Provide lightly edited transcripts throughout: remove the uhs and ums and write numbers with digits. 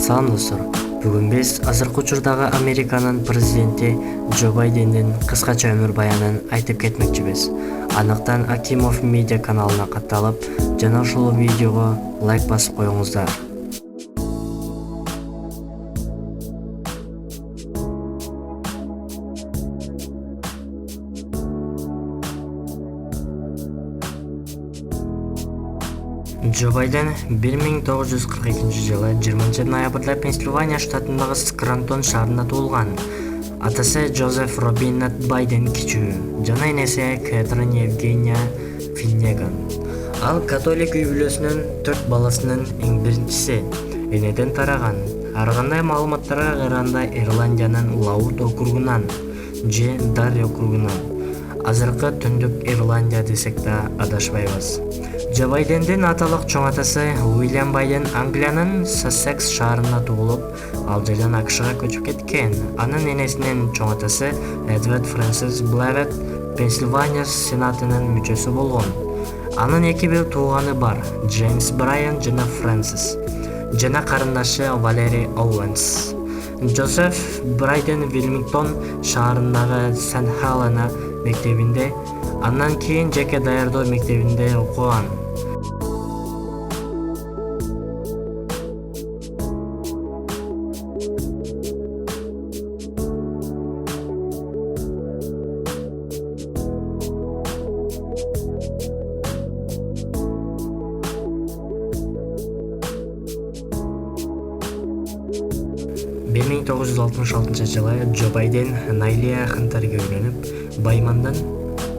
Салам достор. Бүгүн биз азыркы учурдагы Американын президенти Джо Байдендин кыскача өмүр баянын айтып кетмекчибиз. Анықтан Акимов медиа каналына катталып, жана ушул видеого лайк басып коюңуздар. Джо Байден 1942-жылы 20-ноябрда Пенсильвания штатындагы Скрантон шаарында туулган. Атасы Джозеф Робинет Байден кичүү жана энеси Кэтрин Евгения Финнеган. Ал католик үй бүлөсүнүн 4 баласынын эң биринчиси. Энеден тараган. Ар кандай маалыматтарга караганда Ирландиянын Лаут округунан же Дарри округунан. Азыркы Түндүк Ирландия десек да адашпайбыз. Джо Байдендин аталык чоң атасы Уильям Байден Англиянын Сассекс шаарында туулуп, ал жерден АКШга көчүп кеткен. Анын энесинин чоң атасы Эдвард Фрэнсис Блевет Пенсильвания сенатынын мүчөсү болгон. Анын эки тууганы бар, Джеймс Брайан жана Фрэнсис, жана карындашы Валери Оуэнс. Джозеф Байден Вильмингтон шаарындагы Сент Хелена мектебинде, андан кийин жеке даярдоо мектебинде окуган. 1966-жылы Джо Байден Найлия Хантерге үйлөнүп, Баймандын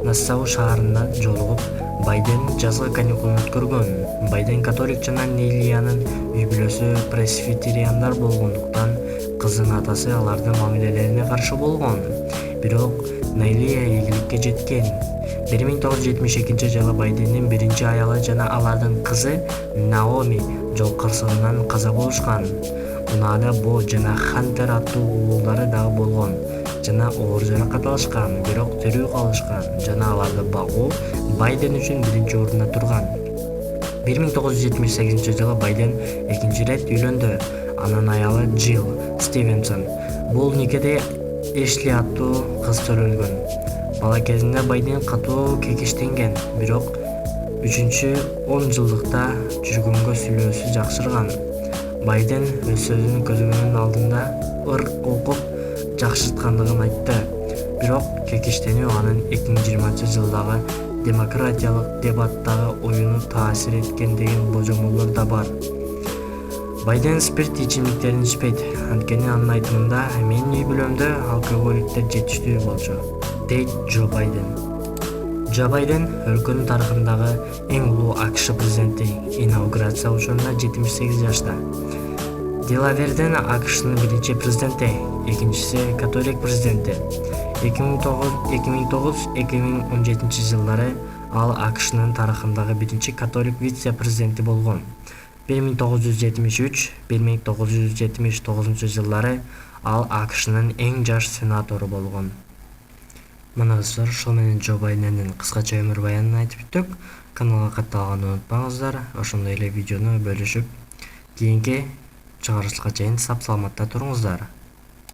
Нассау шаарында жолугуп, Байден жазгы каникулун өткөргөн. Байден католик жана Найлиянын үй бүлөсү пресвитериандар болгондуктан, кыздын атасы алардын мамилелерине каршы болгон. Бирок Найлия ийгиликке жеткен. 1972-жылы Байдендин биринчи аялы жана алардын кызы Наоми жол кырсыгынан каза болушкан. Унада Бо жана Хантер аттуу уулдары дагы болгон жана оор жаракат алышкан, бирок тирүү калышкан жана аларды багуу Байден үчүн биринчи орунда турган. 1978-жылы Байден экинчи ирет үйлөндү. Анын аялы Джилл Стивенсон. Бул никеде Эшли аттуу кыз төрөлгөн. Бала кезинде Байден катуу кекиштенген, бирок 3-10 жылдыкта жүргөнгө сүйлөөсү жакшырган. Байден өз сөзүнүн көзөмөлүнүн алдында ырк окуп жакшырткандыгын айтты. Бирок кекиштенүү анын 2020-жылдагы демократиялык дебаттагы оюну таасир эткен деген божомолдор да бар. Байден спирт ичимдиктерин ичпейт. Анткени анын айтымында менин үй бүлөмдө алкоголиктер жетиштүү болчу, дейт Джо Байден. Джо Байден өлкөнүн тарыхындагы эң улуу АКШ президенти, инаугурация учурунда 78 жашта. Делаверден АКШнын биринчи президенти, экинчиси католик президенти. 2009-2017 жылдары ал АКШнын тарыхындагы биринчи католик вице-президенти болгон. 1973-1979 жылдары ал АКШнын эң жаш сенатору болгон. Мына достор, ошол менен Джо Байдендин кыскача өмүр баянын айтып бүттүк. Каналга катталганды унутпаңыздар. Ошондой эле видеону бөлүшүп, кийинки чыгарылышка чейин сак саламатта туруңуздар.